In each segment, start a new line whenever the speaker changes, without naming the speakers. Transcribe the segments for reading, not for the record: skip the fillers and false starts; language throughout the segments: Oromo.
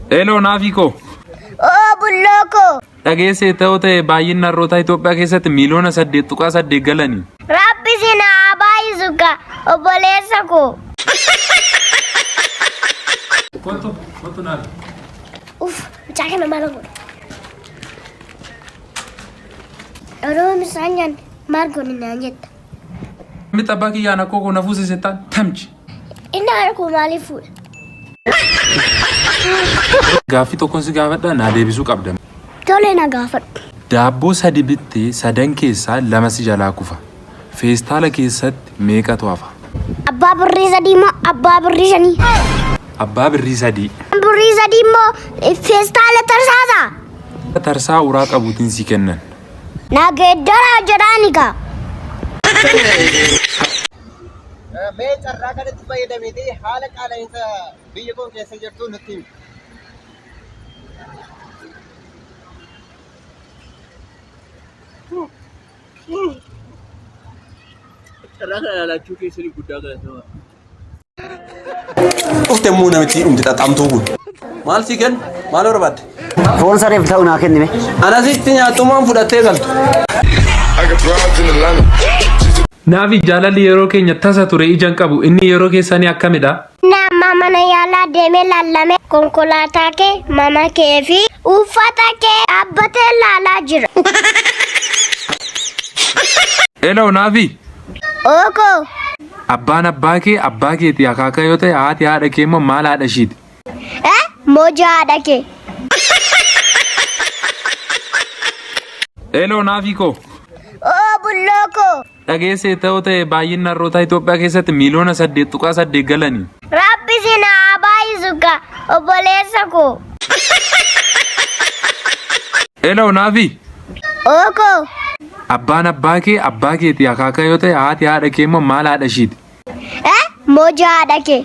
Hello Nafiko.
Oh bulloko.
Dhageesse ta'e baay'inni harroota Itoophiyaa keessatti miliyoona 8.8 galani.
Rabbi sina abaayisuka obboleessa ko.
Foto naaf.
Mucaa kana maal godhu? Yeroo misaanyaan maal godhu naan jetta?
Mita baki yana koko na fuuse setan tamchi.
Inni harkuu maaliif fuudha?
Gaaffii tokkoon si gaafadha na deebisuu qabda.
Tole na gaafadhu.
Daabboo sadi bittee sadan keessaa lama si jalaa kufa. Feestaala keessatti meeqatu hafa?
Abbaa birrii sadii moo abbaa birrii shanii?
Abbaa birrii sadii.
Birrii sadii moo feestaala tarsaasa?
Tarsaa uraa qabuutiin si kennan.
Na geeddaraa jedhaani kaa.
मैं चर्रा का तो ये दमीती हाल काला इंसा बीजे को कैसे जट्टू नथी चर्रा का लाला चुके सरी गुड्डा का तो
उफ्ते मुंह ना मिट्टी उम्मीद ताम तो गुड माल सीखन माल और बात
कौन सा रेफ था उन्हें आखिर में
अना सीखते हैं तुम हम फुड़ते गलत
Naafi jaalalli yeroo keenya tasa ture ijaan qabu inni yeroo keessanii akkamidha?
Nama mana yaalaa deemee lallame konkolaataa kee mama kee fi uffata kee dhaabbatee laalaa jira.
Hello Naafi.
Oko.
Abbaan abbaa keeti akaaka yoo ta'e haati haadha kee immoo maal haadha ishiiti?
Moja haadha kee.
Hello Naafiko.
Oh bulloko.
Dhageesse ta'e baay'inni harroota Itoophiyaa keessatti miliyoona 8.8 galani.
Rabbi sina abaayisuka obboleessa ko.
Hello Naafi.
Oko.
Abbaan abbaa keeti akaaka yoo ta'e haati haadha kee immoo maal haadha ishiiti?
Moja haadha kee.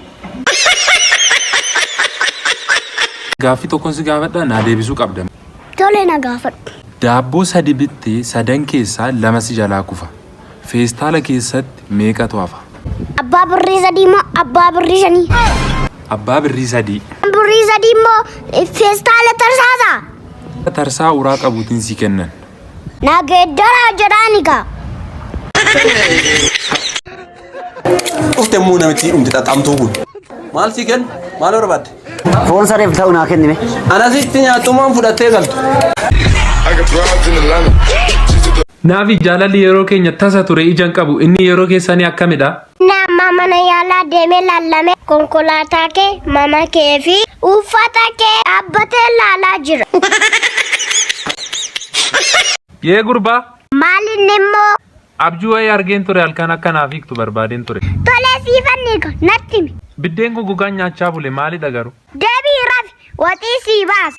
Gaaffii tokkoon si gaafadha na deebisuu qabda.
Tole na gaafadhu.
Daabboo sadi bittee sadan keessaa lama si jalaa kufa. Feestaala keessatti meeqatu hafa?
Abbaa birrii sadii moo abbaa birrii shanii?
Abbaa birrii sadii.
Birrii sadii moo feestaala tarsaasa?
Tarsaa uraa qabuutiin si kennan.
Na geeddaraa jedhaani kaa.
उफ्ते मुंह ना मिट्टी उम्मीद ताम तो गुड माल सीखन माल और बात
कौन सा रेफ था उन्हें आखिर में
अना सीखते हैं तुम हम फुड़ते गलत
Naafi jaalalli yeroo keenya tasa ture ijaan qabu inni yeroo keessanii akkamidha?
Nama mana yaalaa deemee lallame konkolaataa kee mama kee fi uffata kee dhaabbatee laalaa jira.
Yee gurbaa.
Maalinni immoo
Abjuu wayii argeen ture halkan akka naaf hiiktu barbaadeen ture.
tolee siifanni ko natti himi.
Biddeen gogaan nyaachaa bule maalidha garuu?
Deebii rafi waxii sii baasa.